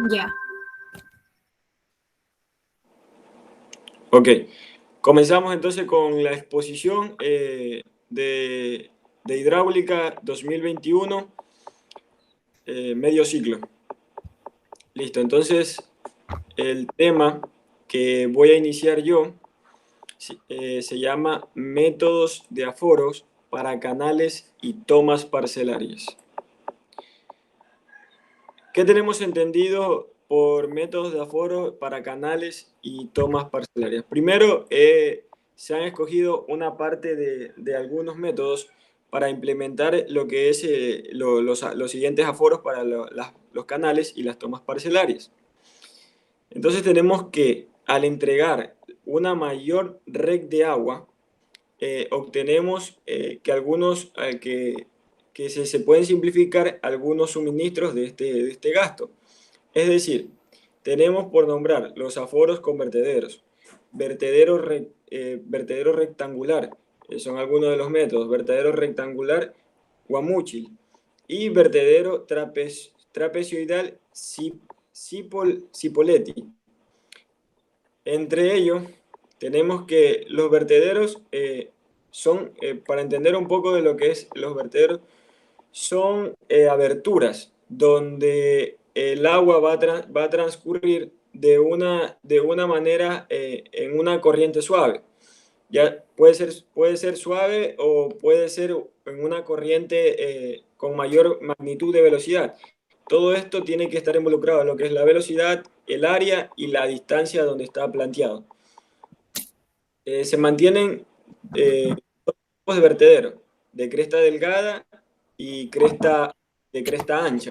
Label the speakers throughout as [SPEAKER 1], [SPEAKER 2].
[SPEAKER 1] Ya.
[SPEAKER 2] Ok, comenzamos entonces con la exposición de hidráulica 2021, medio ciclo. Listo, entonces el tema que voy a iniciar yo se llama métodos de aforos para canales y tomas parcelarias. ¿Qué tenemos entendido por métodos de aforo para canales y tomas parcelarias? Primero, se han escogido una parte de algunos métodos para implementar lo que es los siguientes aforos para los canales y las tomas parcelarias. Entonces tenemos que al entregar una mayor red de agua, obtenemos que se pueden simplificar algunos suministros de este gasto. Es decir, tenemos por nombrar los aforos con vertederos, vertedero rectangular, son algunos de los métodos, vertedero rectangular guamúchil y vertedero trapezoidal cipoletti. Entre ellos, tenemos que los vertederos para entender un poco de lo que es los vertederos, son aberturas donde el agua va a transcurrir de una manera en una corriente suave. Ya puede ser suave o puede ser en una corriente con mayor magnitud de velocidad. Todo esto tiene que estar involucrado en lo que es la velocidad, el área y la distancia donde está planteado. Se mantienen tipos de vertedero, de cresta delgada y de cresta ancha.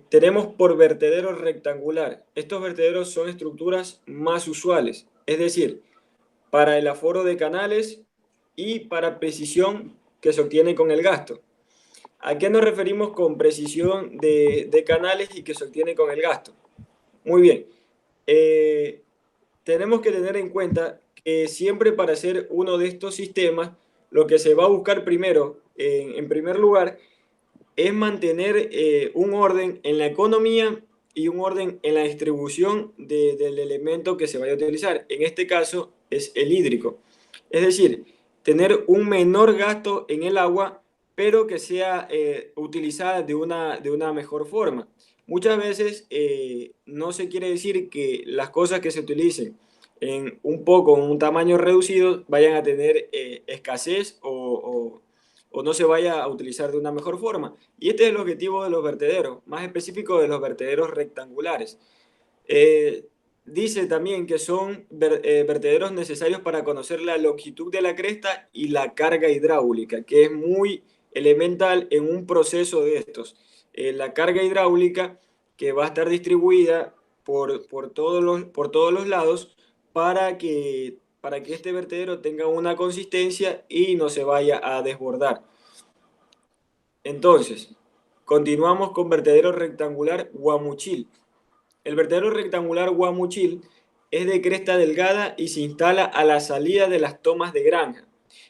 [SPEAKER 2] Tenemos por vertedero rectangular. Estos vertederos son estructuras más usuales, es decir, para el aforo de canales y para precisión que se obtiene con el gasto. ¿A qué nos referimos con precisión de canales y que se obtiene con el gasto? Muy bien. Eh, Tenemos que tener en cuenta que siempre para hacer uno de estos sistemas, lo que se va a buscar primero, en primer lugar, es mantener un orden en la economía y un orden en la distribución del elemento que se vaya a utilizar. En este caso es el hídrico. Es decir, tener un menor gasto en el agua, pero que sea utilizada de una mejor forma. Muchas veces no se quiere decir que las cosas que se utilicen en un tamaño reducido, vayan a tener escasez o no se vaya a utilizar de una mejor forma. Y este es el objetivo de los vertederos, más específico de los vertederos rectangulares. Eh, Dice también que son vertederos necesarios para conocer la longitud de la cresta y la carga hidráulica, que es muy elemental en un proceso de estos. La carga hidráulica que va a estar distribuida por todos los lados para que este vertedero tenga una consistencia y no se vaya a desbordar. Entonces, continuamos con vertedero rectangular guamuchil. El vertedero rectangular guamuchil es de cresta delgada y se instala a la salida de las tomas de granja.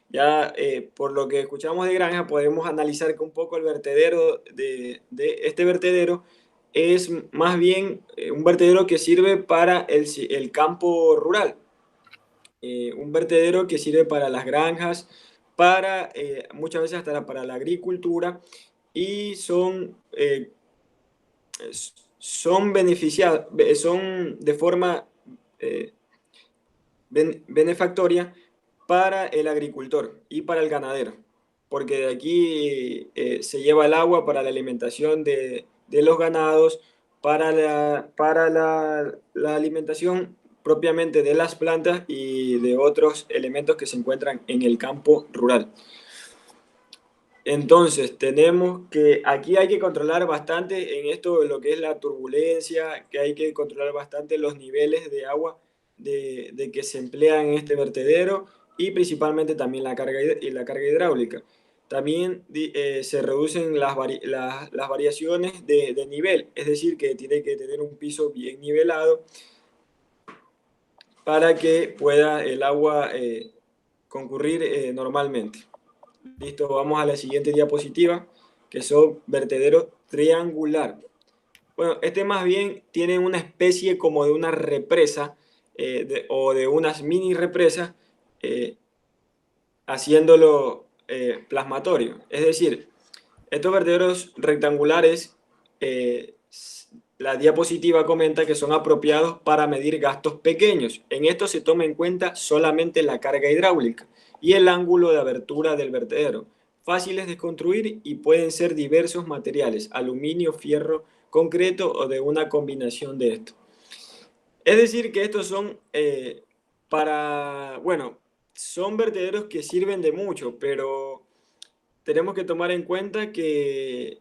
[SPEAKER 2] Ya por lo que escuchamos de granja, podemos analizar que un poco el vertedero de este vertedero es más bien un vertedero que sirve para el campo rural. Un vertedero que sirve para las granjas, muchas veces hasta para la agricultura, y son beneficiados, son de forma eh, benefactoria para el agricultor y para el ganadero, porque de aquí se lleva el agua para la alimentación de los ganados, para la alimentación propiamente de las plantas y de otros elementos que se encuentran en el campo rural. Entonces, tenemos que, aquí hay que controlar bastante en esto de lo que es la turbulencia, que hay que controlar bastante los niveles de agua de que se emplean en este vertedero y principalmente también la carga hidráulica. También se reducen las variaciones de nivel, es decir, que tiene que tener un piso bien nivelado para que pueda el agua concurrir normalmente. Listo, vamos a la siguiente diapositiva, que son vertedero triangular. Bueno, este más bien tiene una especie como de una represa o de unas mini represas eh, haciéndolo plasmatorio. Es decir, estos vertederos rectangulares, la diapositiva comenta que son apropiados para medir gastos pequeños. En esto se toma en cuenta solamente la carga hidráulica y el ángulo de abertura del vertedero. Fáciles de construir y pueden ser diversos materiales, aluminio, fierro, concreto o de una combinación de estos. Es decir, que estos son bueno, son vertederos que sirven de mucho, pero tenemos que tomar en cuenta que,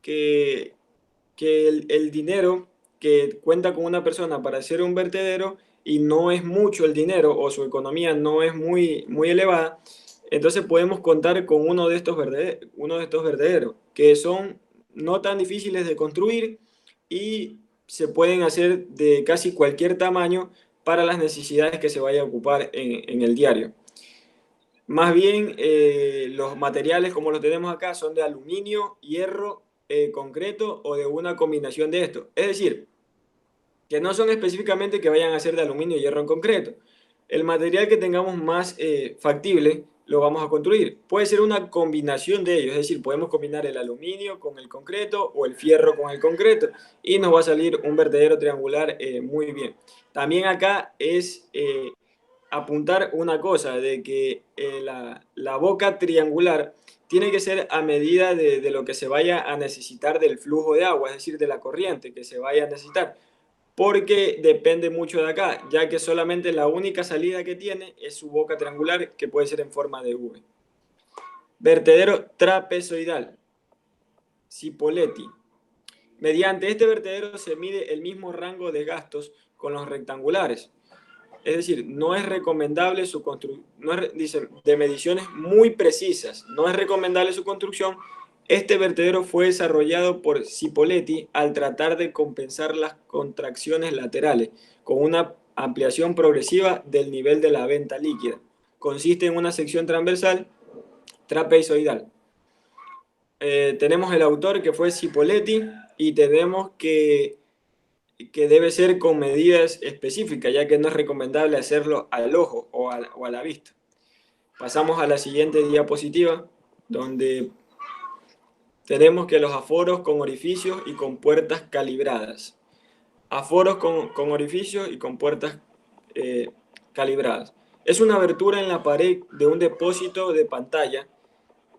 [SPEAKER 2] que el dinero que cuenta con una persona para hacer un vertedero y no es mucho el dinero o su economía no es muy elevada, entonces podemos contar con uno de estos vertederos que son no tan difíciles de construir y se pueden hacer de casi cualquier tamaño para las necesidades que se vaya a ocupar en el diario. Más bien, los materiales como los tenemos acá son de aluminio, hierro, concreto o de una combinación de estos. Es decir, que no son específicamente que vayan a ser de aluminio y hierro en concreto. El material que tengamos más factible lo vamos a construir. Puede ser una combinación de ellos, es decir, podemos combinar el aluminio con el concreto o el fierro con el concreto y nos va a salir un vertedero triangular muy bien. También acá es apuntar una cosa, de que la boca triangular tiene que ser a medida de lo que se vaya a necesitar del flujo de agua, es decir, de la corriente que se vaya a necesitar, porque depende mucho de acá, ya que solamente la única salida que tiene es su boca triangular, que puede ser en forma de V. Vertedero trapezoidal, Cipoletti. Mediante este vertedero se mide el mismo rango de gastos con los rectangulares. Es decir, no es recomendable su construcción, dice, de mediciones muy precisas, no es recomendable su construcción. Este vertedero fue desarrollado por Cipoletti al tratar de compensar las contracciones laterales con una ampliación progresiva del nivel de la venta líquida. Consiste en una sección transversal trapezoidal. Tenemos el autor que fue Cipoletti y tenemos que debe ser con medidas específicas, ya que no es recomendable hacerlo al ojo o a la vista. Pasamos a la siguiente diapositiva, donde tenemos que los aforos con orificios y con puertas calibradas. Aforos con orificios y con puertas calibradas. Es una abertura en la pared de un depósito de pantalla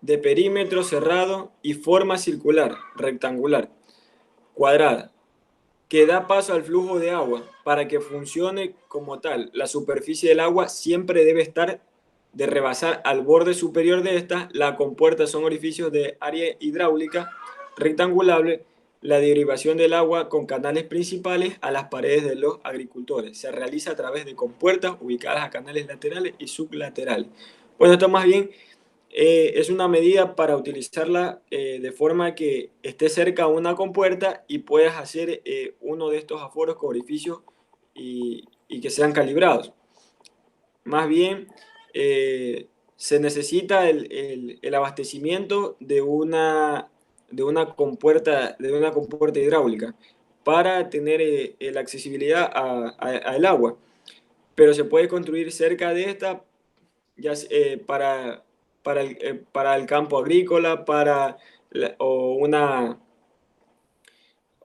[SPEAKER 2] de perímetro cerrado y forma circular, rectangular, cuadrada, que da paso al flujo de agua. Para que funcione como tal, la superficie del agua siempre debe estar de rebasar al borde superior de esta. La compuerta son orificios de área hidráulica rectangulable. La derivación del agua con canales principales a las paredes de los agricultores se realiza a través de compuertas ubicadas a canales laterales y sublaterales. Bueno, esto más bien es una medida para utilizarla de forma que esté cerca a una compuerta y puedas hacer uno de estos aforos con orificios y que sean calibrados. Más bien, se necesita el abastecimiento de una compuerta hidráulica para tener la accesibilidad al agua, pero se puede construir cerca de esta ya para el campo agrícola, o,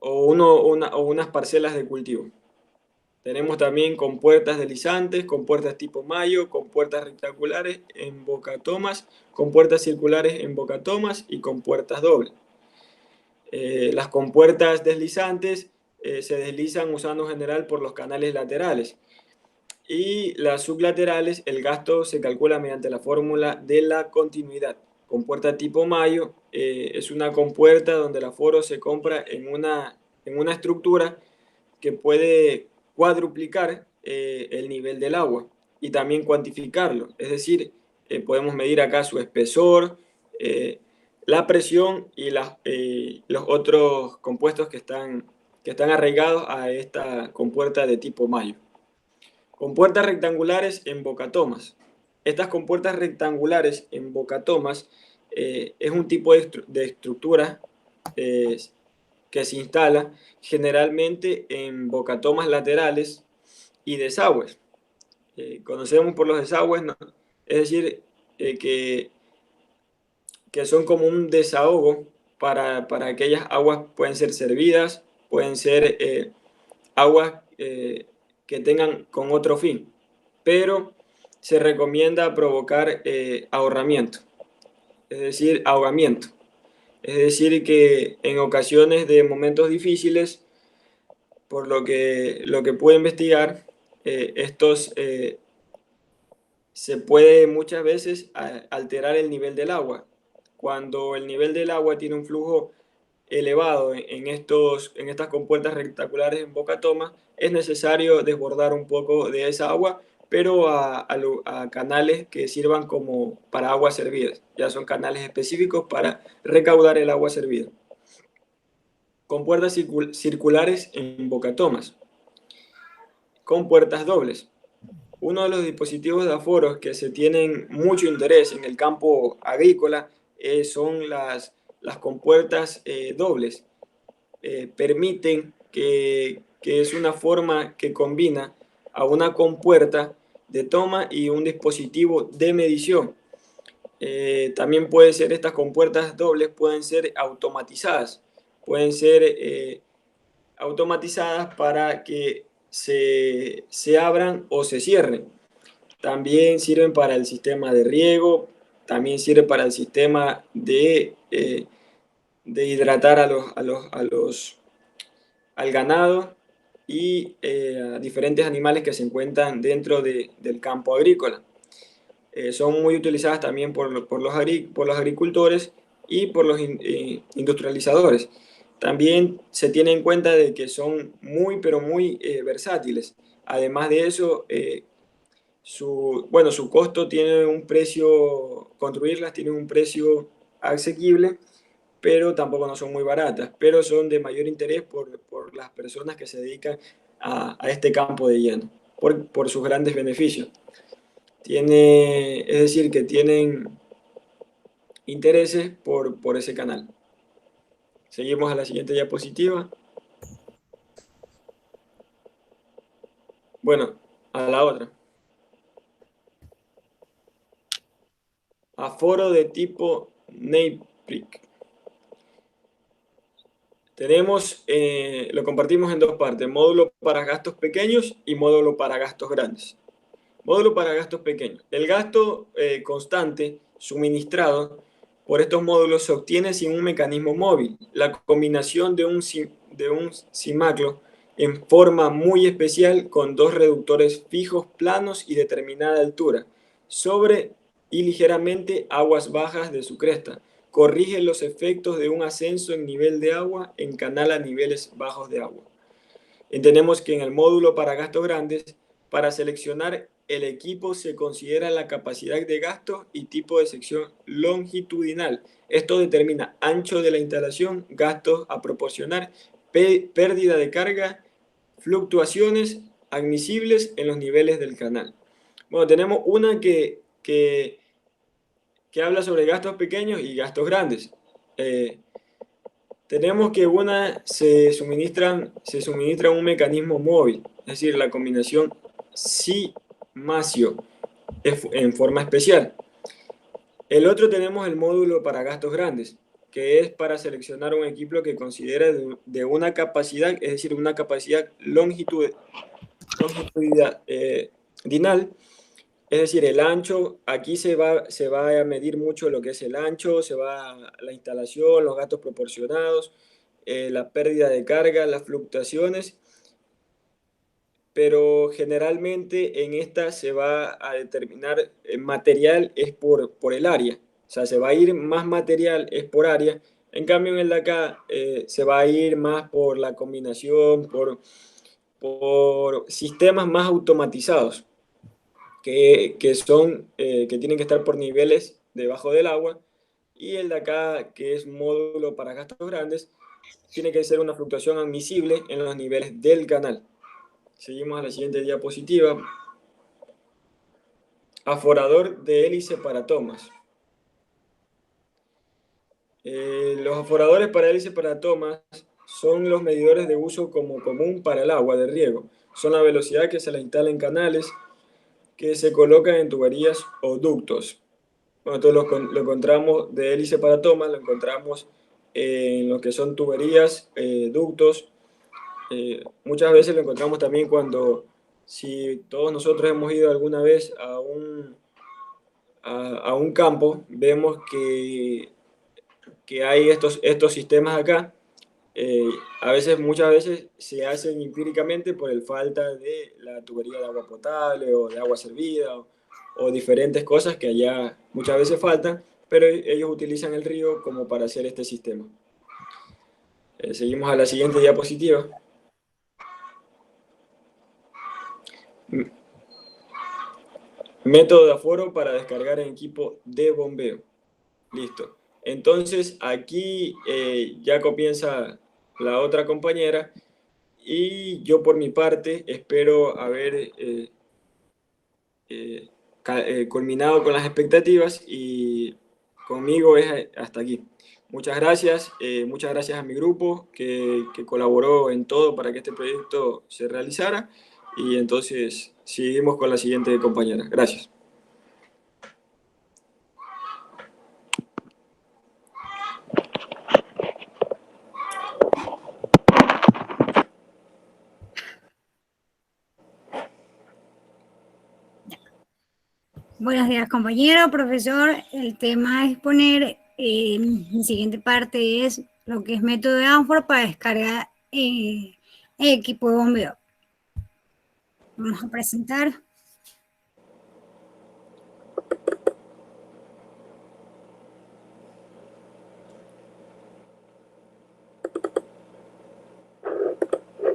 [SPEAKER 2] o unas parcelas de cultivo. Tenemos también compuertas deslizantes, compuertas tipo mayo, compuertas rectangulares en bocatomas, compuertas circulares en bocatomas y compuertas dobles. Las compuertas deslizantes se deslizan usando en general por los canales laterales. Y las sublaterales, el gasto se calcula mediante la fórmula de la continuidad. Compuerta tipo Mayo es una compuerta donde el aforo se compra en una estructura que puede cuadruplicar el nivel del agua y también cuantificarlo. Es decir, podemos medir acá su espesor, la presión y los otros compuestos que están arraigados a esta compuerta de tipo Mayo. Compuertas rectangulares en bocatomas. Estas compuertas rectangulares en bocatomas es un tipo de estructura eh, que se instala generalmente en bocatomas laterales y desagües. Conocemos por los desagües, ¿no? Es decir, que son como un desahogo para aquellas aguas, pueden ser servidas, pueden ser aguas que tengan con otro fin, pero se recomienda provocar ahorramiento, es decir, ahogamiento. Es decir, que en ocasiones de momentos difíciles, por lo que puedo investigar, estos se puede muchas veces alterar el nivel del agua. Cuando el nivel del agua tiene un flujo elevado en estas compuertas rectangulares en boca toma, es necesario desbordar un poco de esa agua, pero a canales que sirvan como para aguas servidas. Ya son canales específicos para recaudar el agua servida. Compuertas circulares en bocatomas, con puertas dobles. Uno de los dispositivos de aforos que se tienen mucho interés en el campo agrícola son las compuertas dobles. Permiten que es una forma que combina a una compuerta de toma y un dispositivo de medición. También puede ser, estas compuertas dobles pueden ser automatizadas, pueden ser automatizadas para que se abran o se cierren. También sirven para el sistema de riego, también sirve para el sistema de hidratar al ganado y a diferentes animales que se encuentran dentro del campo agrícola. Son muy utilizadas también por los agricultores y por los industrializadores. También se tiene en cuenta de que son muy, pero muy versátiles. Además de eso, su costo tiene un precio, construirlas tiene un precio asequible, pero tampoco no son muy baratas, pero son de mayor interés por las personas que se dedican a este campo de lleno, por sus grandes beneficios. Es decir, que tienen intereses por ese canal. Seguimos a la siguiente diapositiva. Bueno, a la otra. Aforo de tipo NAPRIC. Lo compartimos en dos partes, módulo para gastos pequeños y módulo para gastos grandes. Módulo para gastos pequeños. El gasto constante suministrado por estos módulos se obtiene sin un mecanismo móvil. La combinación de un simaclo en forma muy especial con dos reductores fijos, planos y determinada altura, sobre y ligeramente aguas bajas de su cresta. Corrige los efectos de un ascenso en nivel de agua en canal a niveles bajos de agua. Entendemos que en el módulo para gastos grandes, para seleccionar el equipo se considera la capacidad de gasto y tipo de sección longitudinal. Esto determina ancho de la instalación, gastos a proporcionar, pérdida de carga, fluctuaciones admisibles en los niveles del canal. Bueno, tenemos una que habla sobre gastos pequeños y gastos grandes. Tenemos que una se suministra un mecanismo móvil, es decir, la combinación SI-MASIO en forma especial. El otro tenemos el módulo para gastos grandes, que es para seleccionar un equipo que considera de una capacidad, es decir, una capacidad longitudinal, es decir, el ancho, aquí se va a medir mucho lo que es el ancho, se va la instalación, los gastos proporcionados, la pérdida de carga, las fluctuaciones, pero generalmente en esta se va a determinar material es por el área, o sea, se va a ir más material es por área, en cambio en el de acá se va a ir más por la combinación, por sistemas más automatizados que tienen que estar por niveles debajo del agua, y el de acá, que es módulo para gastos grandes, tiene que ser una fluctuación admisible en los niveles del canal. Seguimos a la siguiente diapositiva. Aforador de hélice para tomas. Los aforadores para hélice para tomas son los medidores de uso como común para el agua de riego. Son la velocidad que se le instala en canales que se colocan en tuberías o ductos. Bueno, esto lo encontramos de hélice para toma, lo encontramos en lo que son tuberías, ductos. Muchas veces lo encontramos también cuando, si todos nosotros hemos ido alguna vez a un campo, vemos que hay estos sistemas acá. A veces, muchas veces se hacen empíricamente por el falta de la tubería de agua potable o de agua servida o diferentes cosas que allá muchas veces faltan, pero ellos utilizan el río como para hacer este sistema. Seguimos a la siguiente diapositiva. Método de aforo para descargar en equipo de bombeo. Listo. Entonces aquí ya comienza la otra compañera y yo por mi parte espero haber culminado con las expectativas y conmigo es hasta aquí. Muchas gracias a mi grupo que colaboró en todo para que este proyecto se realizara y entonces seguimos con la siguiente compañera. Gracias.
[SPEAKER 1] Buenos días, compañero, profesor. El tema a exponer, mi siguiente parte es lo que es método de ánfora para descargar equipo de bombeo. Vamos a presentar.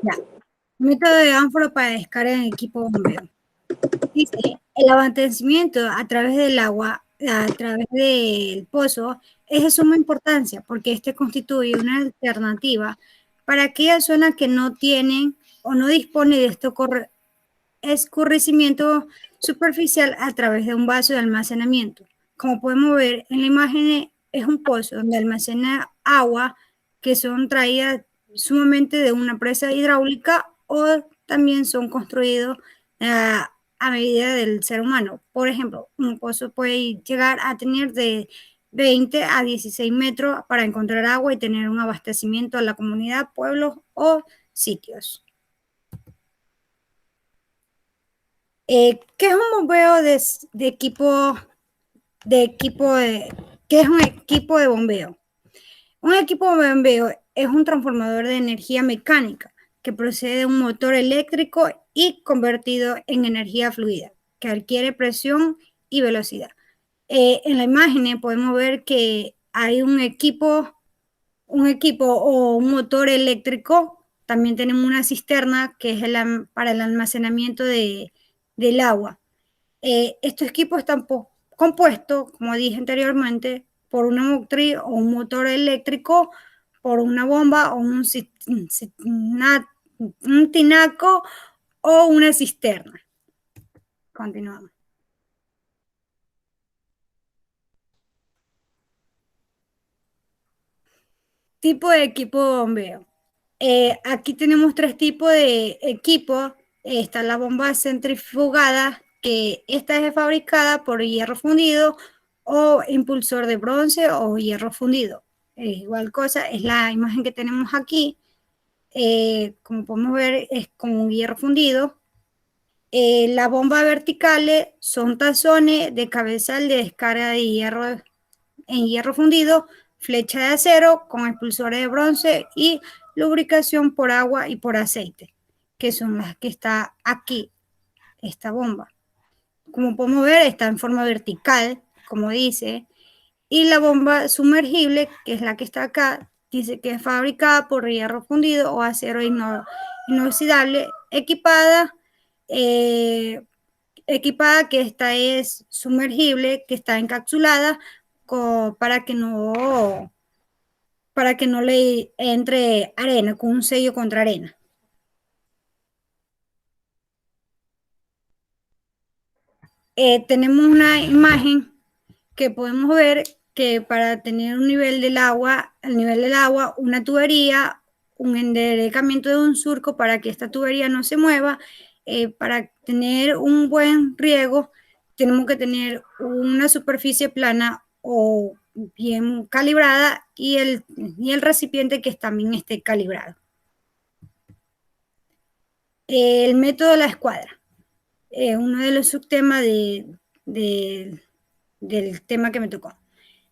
[SPEAKER 1] Ya. Método de ánfora para descarga en equipo de bombeo. Dice, el abastecimiento a través del agua, a través del pozo, es de suma importancia porque este constituye una alternativa para aquellas zonas que no tienen o no disponen de este escurrimiento superficial a través de un vaso de almacenamiento. Como podemos ver en la imagen, es un pozo donde almacena agua que son traídas sumamente de una presa hidráulica o también son construidos a medida del ser humano. Por ejemplo, un pozo puede llegar a tener de 20 a 16 metros para encontrar agua y tener un abastecimiento a la comunidad, pueblos o sitios. ¿Qué es un bombeo de equipo, qué es un equipo de bombeo? Un equipo de bombeo es un transformador de energía mecánica que procede de un motor eléctrico y convertido en energía fluida, que adquiere presión y velocidad. En la imagen podemos ver que hay un equipo o un motor eléctrico. También tenemos una cisterna que es para el almacenamiento del agua. Estos equipos están compuestos, como dije anteriormente, por una motriz o un motor eléctrico, por una bomba o un tinaco o una cisterna. Continuamos. Tipo de equipo de bombeo. Aquí tenemos tres tipos de equipos. Está la bomba centrifugada, que esta es fabricada por hierro fundido o impulsor de bronce o hierro fundido. Igual cosa, es la imagen que tenemos aquí. Como podemos ver, es con un hierro fundido. Las bombas verticales son tazones de cabezal de descarga de hierro en hierro fundido, flecha de acero con expulsores de bronce y lubricación por agua y por aceite, que son las que está aquí, esta bomba. Como podemos ver, está en forma vertical, como dice, y la bomba sumergible, que es la que está acá, dice que es fabricada por hierro fundido o acero inoxidable, equipada que esta es sumergible, que está encapsulada para que no le entre arena, con un sello contra arena. Tenemos una imagen que podemos ver que para tener un nivel del agua, el nivel del agua, una tubería un enderecamiento de un surco para que esta tubería no se mueva. Para tener un buen riego, tenemos que tener una superficie plana o bien calibrada y el recipiente que también esté calibrado. El método de la escuadra, uno de los subtemas del tema que me tocó.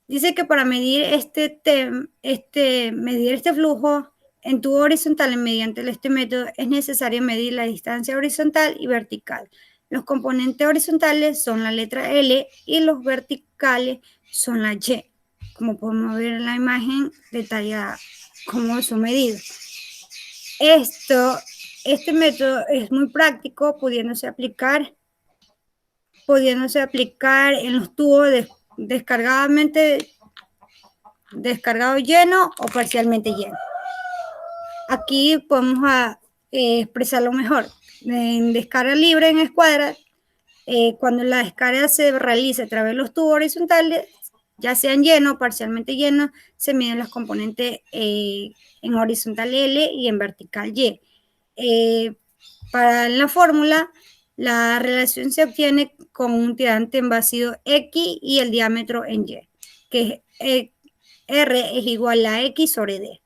[SPEAKER 1] Dice que para medir medir este flujo en tubo horizontal mediante este método es necesario medir la distancia horizontal y vertical. Los componentes horizontales son la letra L y los verticales son la Y. Como podemos ver en la imagen detallada cómo son medidos. Este método es muy práctico, pudiéndose aplicar en los tubos descargado lleno o parcialmente lleno. Aquí podemos expresarlo mejor. En descarga libre en escuadra, cuando la descarga se realiza a través de los tubos horizontales, ya sean llenos o parcialmente llenos, se miden los componentes en horizontal L y en vertical Y. Para la fórmula, la relación se obtiene con un tirante en vacío X y el diámetro en Y, que es R es igual a X sobre D.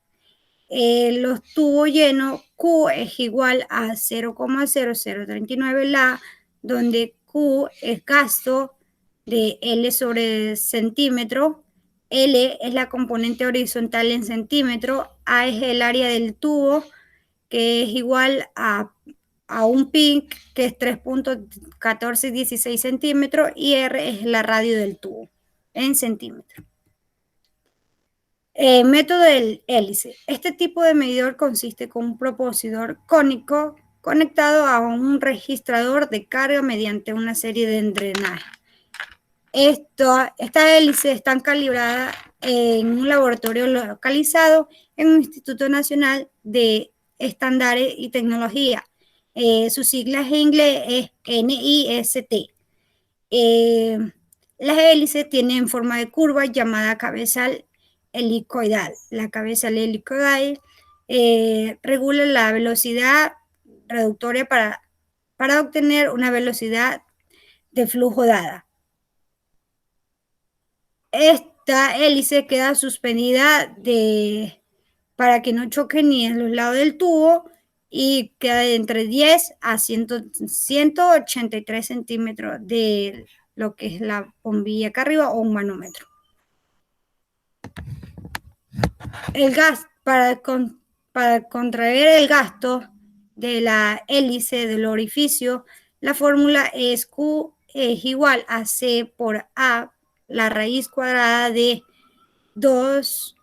[SPEAKER 1] Los tubos llenos, Q es igual a 0,0039 la, donde Q es gasto de L sobre centímetro, L es la componente horizontal en centímetro, A es el área del tubo, que es igual a un pi, que es 3,1416 centímetros, y R es la radio del tubo en centímetros. Método del hélice. Este tipo de medidor consiste con un propulsor cónico conectado a un registrador de carga mediante una serie de engrenajes. Estas hélices están calibradas en un laboratorio localizado en un Instituto Nacional de Estándares y Tecnología. Sus siglas en inglés es NIST. Las hélices tienen forma de curva llamada cabezal helicoidal. La cabezal helicoidal regula la velocidad reductoria para obtener una velocidad de flujo dada. Esta hélice queda suspendida para que no choque ni en los lados del tubo y queda de entre 10 a 183 centímetros de lo que es la bombilla acá arriba o un manómetro. El gas, para contraer el gasto de la hélice del orificio, la fórmula es Q es igual a C por A, la raíz cuadrada de 2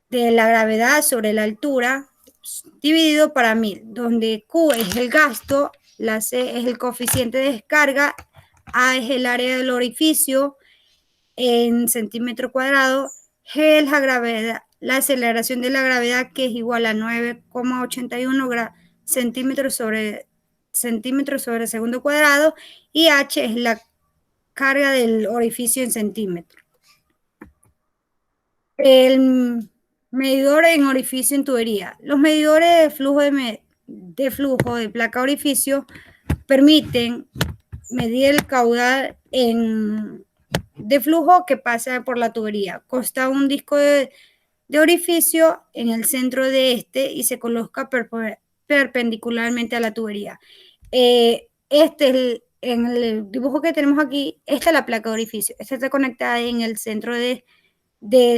[SPEAKER 1] de la gravedad sobre la altura dividido para 1000, donde Q es el gasto, la C es el coeficiente de descarga, A es el área del orificio en centímetro cuadrado, G es la gravedad, la aceleración de la gravedad, que es igual a 9,81 centímetros sobre segundo cuadrado, y H es la carga del orificio en centímetros. El medidor en orificio en tubería. Los medidores de flujo de placa orificio permiten medir el caudal de flujo que pasa por la tubería. Consta un disco de orificio en el centro de este y se coloca perpendicularmente a la tubería. En el dibujo que tenemos aquí, esta es la placa de orificio. Esta está conectada en el centro de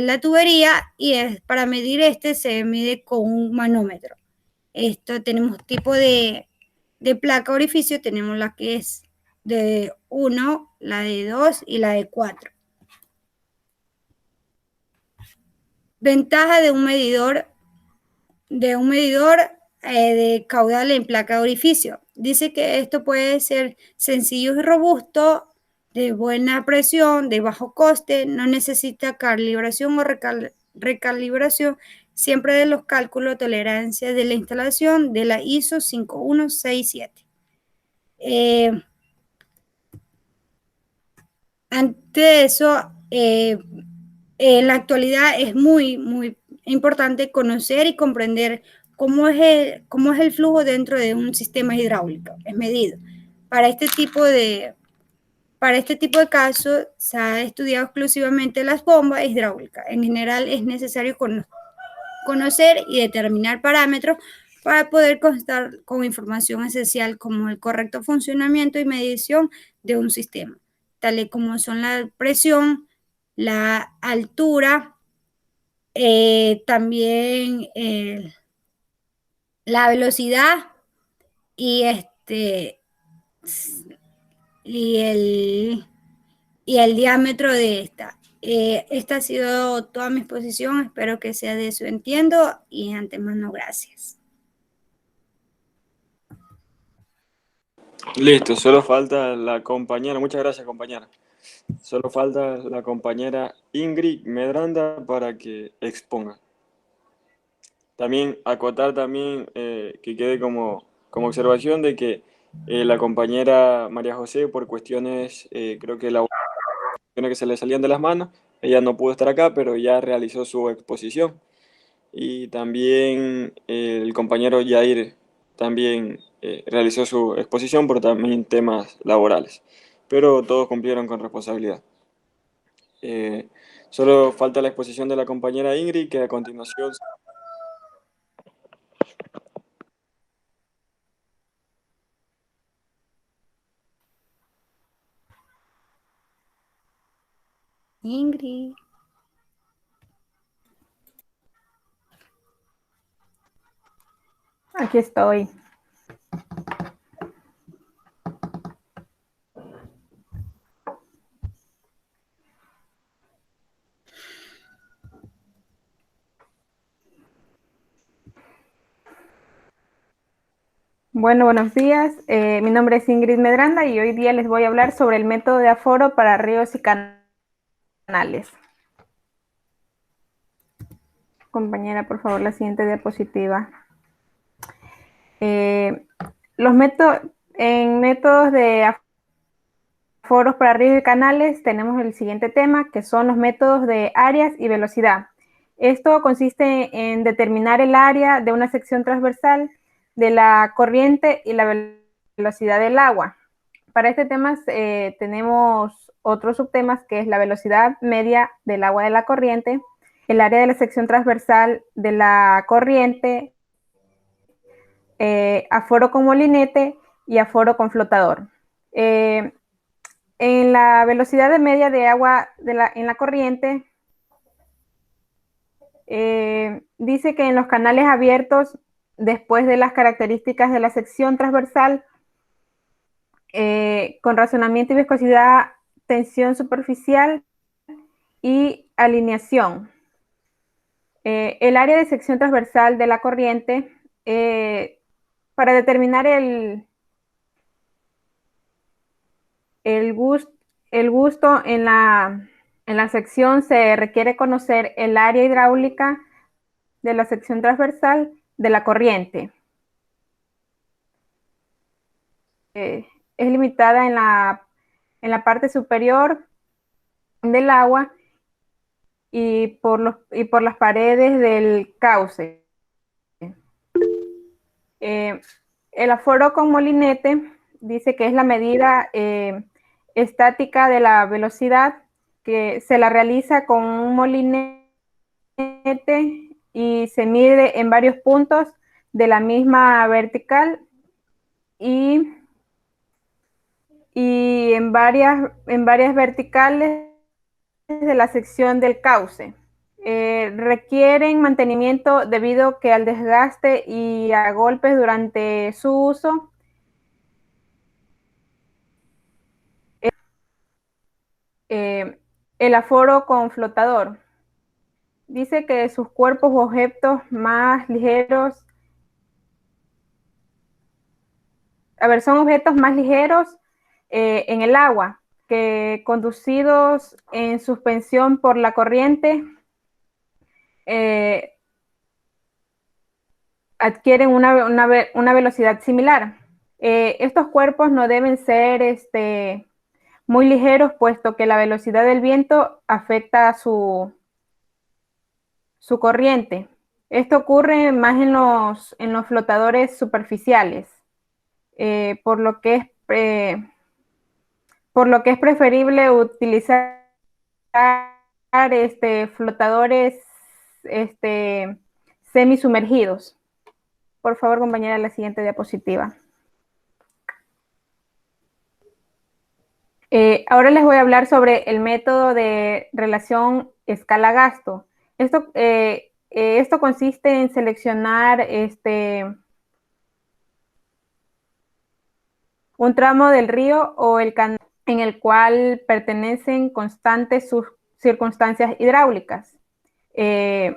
[SPEAKER 1] la tubería y para medir se mide con un manómetro. Tenemos tipo de placa orificio, tenemos la que es de 1, la de 2 y la de 4. Ventaja de un medidor de caudal en placa de orificio. Dice que esto puede ser sencillo y robusto, de buena presión, de bajo coste, no necesita calibración o recalibración, siempre de los cálculos de tolerancia de la instalación de la ISO 5167. Ante eso, en la actualidad es muy, muy importante conocer y comprender cómo es el flujo dentro de un sistema hidráulico, es medido. Para este tipo de, para este tipo de casos se ha estudiado exclusivamente las bombas hidráulicas. En general es necesario conocer y determinar parámetros para poder constar con información esencial como el correcto funcionamiento y medición de un sistema, tales como son la presión, la altura, también la velocidad y y el, y el diámetro de esta. Esta ha sido toda mi exposición, espero que sea de su entiendo y de antemano gracias.
[SPEAKER 2] Listo, solo falta la compañera. Muchas gracias, compañera. Solo falta la compañera Ingrid Medranda para que exponga. También acotar también que quede como observación de que la compañera María José, por cuestiones, creo que que se le salían de las manos, ella no pudo estar acá, pero ya realizó su exposición. Y también el compañero Yair también realizó su exposición por también temas laborales, pero todos cumplieron con responsabilidad. Eh, Solo falta la exposición de la compañera Ingrid, que a continuación...
[SPEAKER 1] Ingrid.
[SPEAKER 3] Aquí estoy. Bueno, buenos días. Mi nombre es Ingrid Medranda y hoy día les voy a hablar sobre el método de aforo para ríos y canales. Compañera, por favor, la siguiente diapositiva. En métodos de aforos para ríos y canales tenemos el siguiente tema, que son los métodos de áreas y velocidad. Esto consiste en determinar el área de una sección transversal de la corriente y la velocidad del agua. Para este tema tenemos otros subtemas, que es la velocidad media del agua de la corriente, el área de la sección transversal de la corriente, aforo con molinete y aforo con flotador. En la velocidad de media de agua en la corriente, dice que en los canales abiertos, después de las características de la sección transversal, con razonamiento y viscosidad, tensión superficial y alineación. El área de sección transversal de la corriente, para determinar el gusto en la sección, se requiere conocer el área hidráulica de la sección transversal de la corriente. Es limitada en la parte superior del agua y por las paredes del cauce. El aforo con molinete dice que es la medida estática de la velocidad, que se la realiza con un molinete y se mide en varios puntos de la misma vertical y en varias verticales de la sección del cauce. Requieren mantenimiento debido que al desgaste y a golpes durante su uso. El aforo con flotador dice que sus cuerpos u objetos más ligeros, son objetos más ligeros en el agua, que conducidos en suspensión por la corriente, adquieren una velocidad similar. Estos cuerpos no deben ser muy ligeros, puesto que la velocidad del viento afecta su corriente. Esto ocurre más en los flotadores superficiales, por lo que es preferible utilizar flotadores semisumergidos. Por favor, compañera, la siguiente diapositiva. Ahora les voy a hablar sobre el método de relación escala-gasto. Esto consiste en seleccionar un tramo del río o el canal en el cual pertenecen constantes circunstancias hidráulicas. Les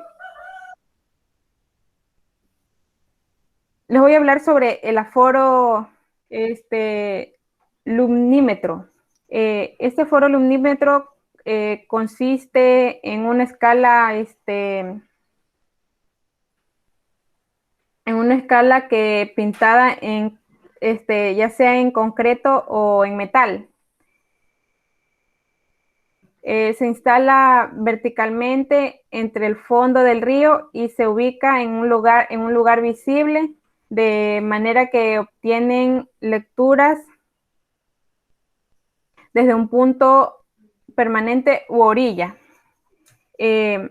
[SPEAKER 3] voy a hablar sobre el aforo lumnímetro. Este aforo lumnímetro consiste en una escala que pintada en ya sea en concreto o en metal. Se instala verticalmente entre el fondo del río y se ubica en un lugar visible, de manera que obtienen lecturas desde un punto permanente u orilla.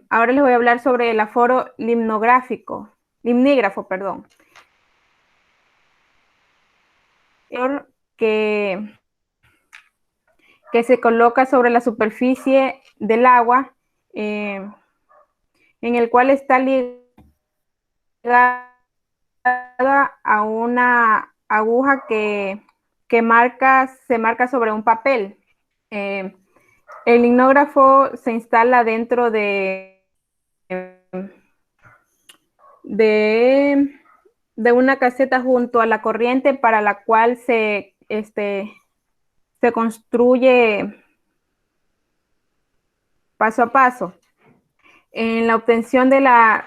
[SPEAKER 3] Ahora les voy a hablar sobre el aforo limnígrafo, perdón. Que se coloca sobre la superficie del agua, en el cual está ligada a una aguja que se marca sobre un papel. El limnógrafo se instala dentro de una caseta junto a la corriente, para la cual se construye paso a paso. En la obtención de la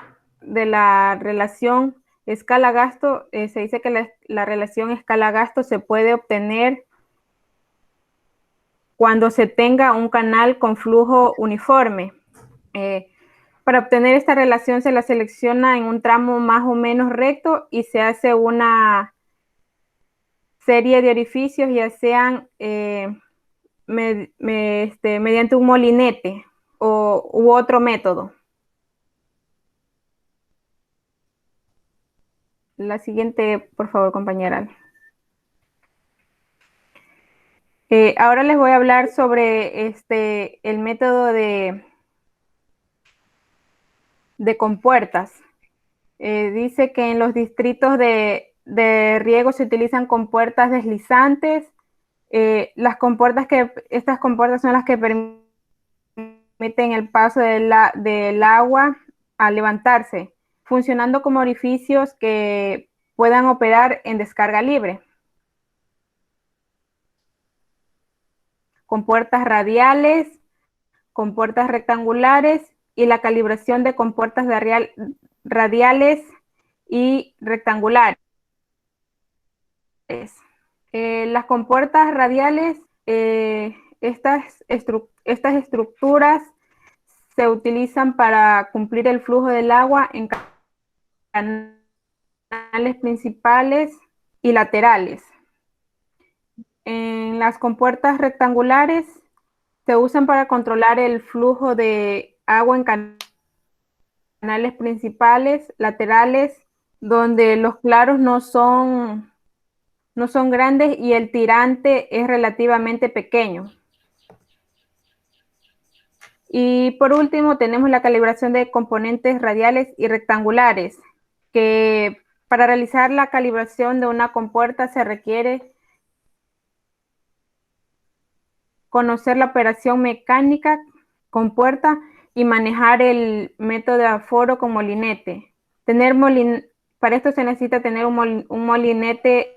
[SPEAKER 3] relación escala-gasto, se dice que la relación escala-gasto se puede obtener cuando se tenga un canal con flujo uniforme. Para obtener esta relación se la selecciona en un tramo más o menos recto y se hace una serie de orificios, ya sean mediante un molinete u otro método. La siguiente, por favor, compañera. Ahora les voy a hablar sobre el método de compuertas. Dice que en los distritos de riego se utilizan compuertas deslizantes. Estas compuertas son las que permiten el paso del agua al levantarse, funcionando como orificios que puedan operar en descarga libre. Compuertas radiales, compuertas rectangulares y la calibración de compuertas radiales y rectangulares. Las compuertas radiales, estas estructuras se utilizan para cumplir el flujo del agua en canales principales y laterales. En las compuertas rectangulares se usan para controlar el flujo de agua en canales principales, laterales, donde los claros no son grandes y el tirante es relativamente pequeño. Y por último tenemos la calibración de componentes radiales y rectangulares, que para realizar la calibración de una compuerta se requiere conocer la operación mecánica compuerta y manejar el método de aforo con molinete. Para esto se necesita tener un molinete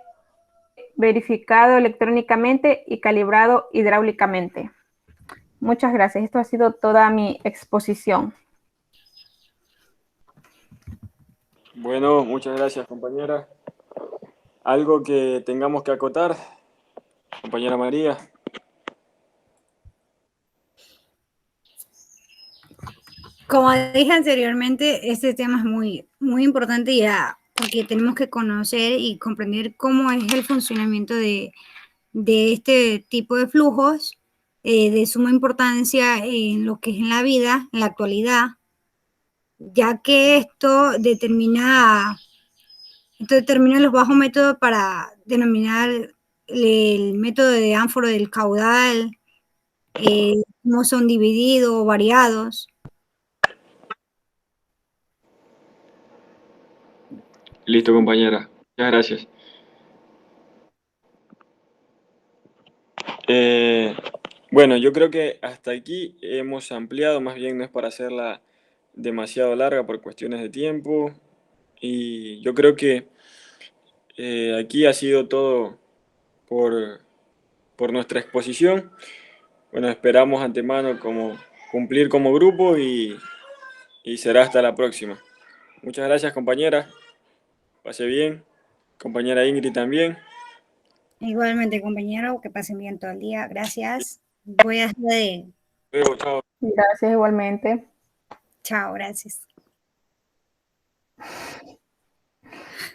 [SPEAKER 3] verificado electrónicamente y calibrado hidráulicamente. Muchas gracias. Esto ha sido toda mi exposición.
[SPEAKER 2] Bueno, muchas gracias, compañera. ¿Algo que tengamos que acotar, compañera María?
[SPEAKER 1] Como dije anteriormente, este tema es muy importante ya, porque tenemos que conocer y comprender cómo es el funcionamiento de este tipo de flujos, de suma importancia en lo que es en la vida, en la actualidad, ya que esto determina los bajos métodos para denominar el método de ánforo del caudal, cómo son divididos o variados.
[SPEAKER 2] Listo, compañera. Muchas gracias. Bueno, yo creo que hasta aquí hemos ampliado, más bien no es para hacerla demasiado larga por cuestiones de tiempo. Y yo creo que aquí ha sido todo por nuestra exposición. Bueno, esperamos antemano cumplir como grupo y será hasta la próxima. Muchas gracias, compañera. Pase bien. Compañera Ingrid también.
[SPEAKER 1] Igualmente, compañero, que pasen bien todo el día. Gracias. Voy a hacer de...
[SPEAKER 2] Luego, chao.
[SPEAKER 3] Gracias igualmente.
[SPEAKER 1] Chao, gracias.